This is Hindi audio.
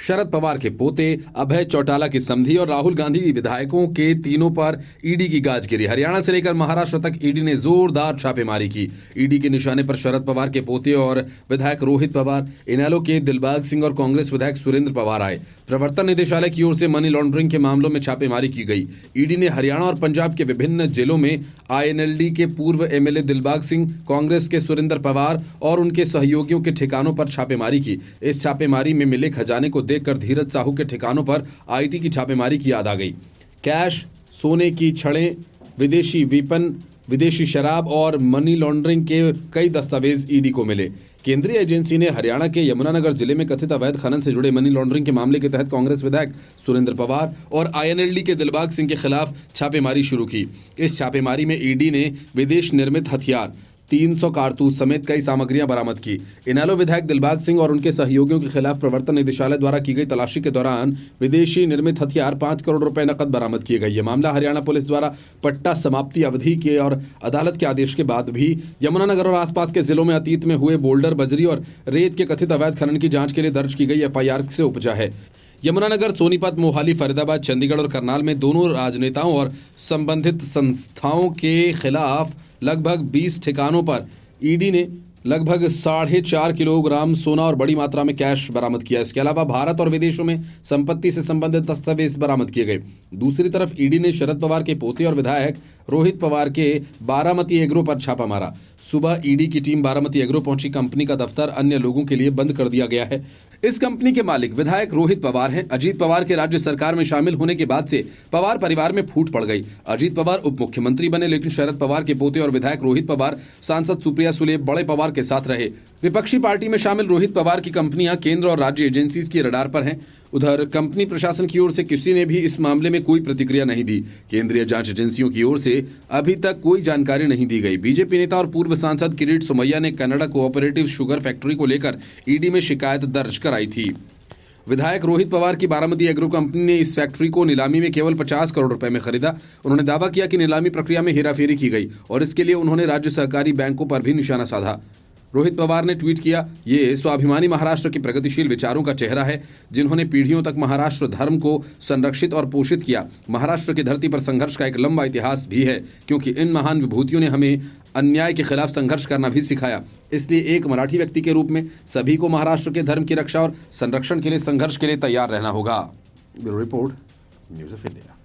शरद पवार के पोते, अभय चौटाला की समधी और राहुल गांधी विधायकों के तीनों पर ईडी की गाज गिरी। हरियाणा से लेकर महाराष्ट्र तक ईडी ने जोरदार छापेमारी की। ईडी के निशाने पर शरद पवार के पोते और विधायक रोहित पवार, इनेलो के दिलबाग सिंह और कांग्रेस विधायक सुरेंद्र पवार आए। प्रवर्तन निदेशालय की ओर से मनी लॉन्ड्रिंग के मामलों में छापेमारी की गई। ईडी ने हरियाणा और पंजाब के विभिन्न जिलों में आईएनएलडी के पूर्व एमएलए दिलबाग सिंह, कांग्रेस के सुरेंद्र पवार और उनके सहयोगियों के ठिकानों पर छापेमारी की। इस छापेमारी में मिले खजाने को देखकर धीरज साहू के ठिकानों पर आईटी की छापेमारी की याद आ गई। कैश, सोने की छड़ें, विदेशी वेपन, विदेशी शराब और मनी लॉन्ड्रिंग के कई दस्तावेज ईडी को मिले। केंद्रीय एजेंसी ने हरियाणा के यमुनानगर जिले में कथित अवैध खनन से जुड़े मनी लॉन्ड्रिंग के मामले के तहत कांग्रेस विधायक सुरेंद्र पवार और आईएनएलडी के दिलबाग सिंह के खिलाफ छापेमारी शुरू की। इस छापेमारी में ईडी ने विदेश निर्मित हथियार, 300 कारतूस समेत कई सामग्रियां बरामद की। इनेलो विधायक दिलबाग सिंह और उनके सहयोगियों के खिलाफ प्रवर्तन निदेशालय द्वारा की गई तलाशी के दौरान विदेशी निर्मित हथियार 5 करोड़ रुपए नकद बरामद किए गए। यह मामला हरियाणा पुलिस द्वारा पट्टा समाप्ति अवधि के और अदालत के आदेश के बाद भी यमुनानगर और आसपास के जिलों में अतीत में हुए बोल्डर, बजरी और रेत के कथित अवैध खनन की जांच के लिए दर्ज की गई एफआईआर से उपजा है। यमुनानगर, सोनीपत, मोहाली, फरीदाबाद, चंडीगढ़ और करनाल में दोनों राजनेताओं और संबंधित संस्थाओं के खिलाफ लगभग 20 ठिकानों पर ईडी ने लगभग 4.5 किलोग्राम सोना और बड़ी मात्रा में कैश बरामद किया। इसके अलावा भारत और विदेशों में संपत्ति से संबंधित दस्तावेज बरामद किए गए। दूसरी तरफ ईडी ने शरद पवार के पोते और विधायक रोहित पवार के बारामती एग्रो पर छापा मारा। सुबह ईडी की टीम बारामती एग्रो पहुंची। कंपनी का दफ्तर अन्य लोगों के लिए बंद कर दिया गया है। इस कंपनी के मालिक विधायक रोहित पवार हैं। अजीत पवार के राज्य सरकार में शामिल होने के बाद से पवार परिवार में फूट पड़ गई। अजीत पवार उप मुख्यमंत्री बने, लेकिन शरद पवार के पोते और विधायक रोहित पवार सांसद सुप्रिया सुले बड़े पवार के साथ रहे। विपक्षी पार्टी में शामिल रोहित पवार की कंपनियां केंद्र और राज्य एजेंसीज की रडार पर हैं। उधर कंपनी प्रशासन की ओर से किसी ने भी इस मामले में कोई प्रतिक्रिया नहीं दी। केंद्रीय जांच एजेंसियों की ओर से अभी तक कोई जानकारी नहीं दी गई। बीजेपी नेता और पूर्व सांसद किरीट सोमैया ने कनाडा कोऑपरेटिव शुगर फैक्ट्री को लेकर ईडी में शिकायत दर्ज कराई थी। विधायक रोहित पवार की बारामती एग्रो कंपनी ने इस फैक्ट्री को नीलामी में केवल 50 करोड़ रुपए में खरीदा। उन्होंने दावा किया कि नीलामी प्रक्रिया में हेराफेरी की गई और इसके लिए उन्होंने राज्य सहकारी बैंकों पर भी निशाना साधा। रोहित पवार ने ट्वीट किया, ये स्वाभिमानी महाराष्ट्र के प्रगतिशील विचारों का चेहरा है, जिन्होंने पीढ़ियों तक महाराष्ट्र धर्म को संरक्षित और पोषित किया। महाराष्ट्र की धरती पर संघर्ष का एक लंबा इतिहास भी है, क्योंकि इन महान विभूतियों ने हमें अन्याय के खिलाफ संघर्ष करना भी सिखाया। इसलिए एक मराठी व्यक्ति के रूप में सभी को महाराष्ट्र के धर्म की रक्षा और संरक्षण के लिए संघर्ष के लिए तैयार रहना होगा। Bureau report, news of India.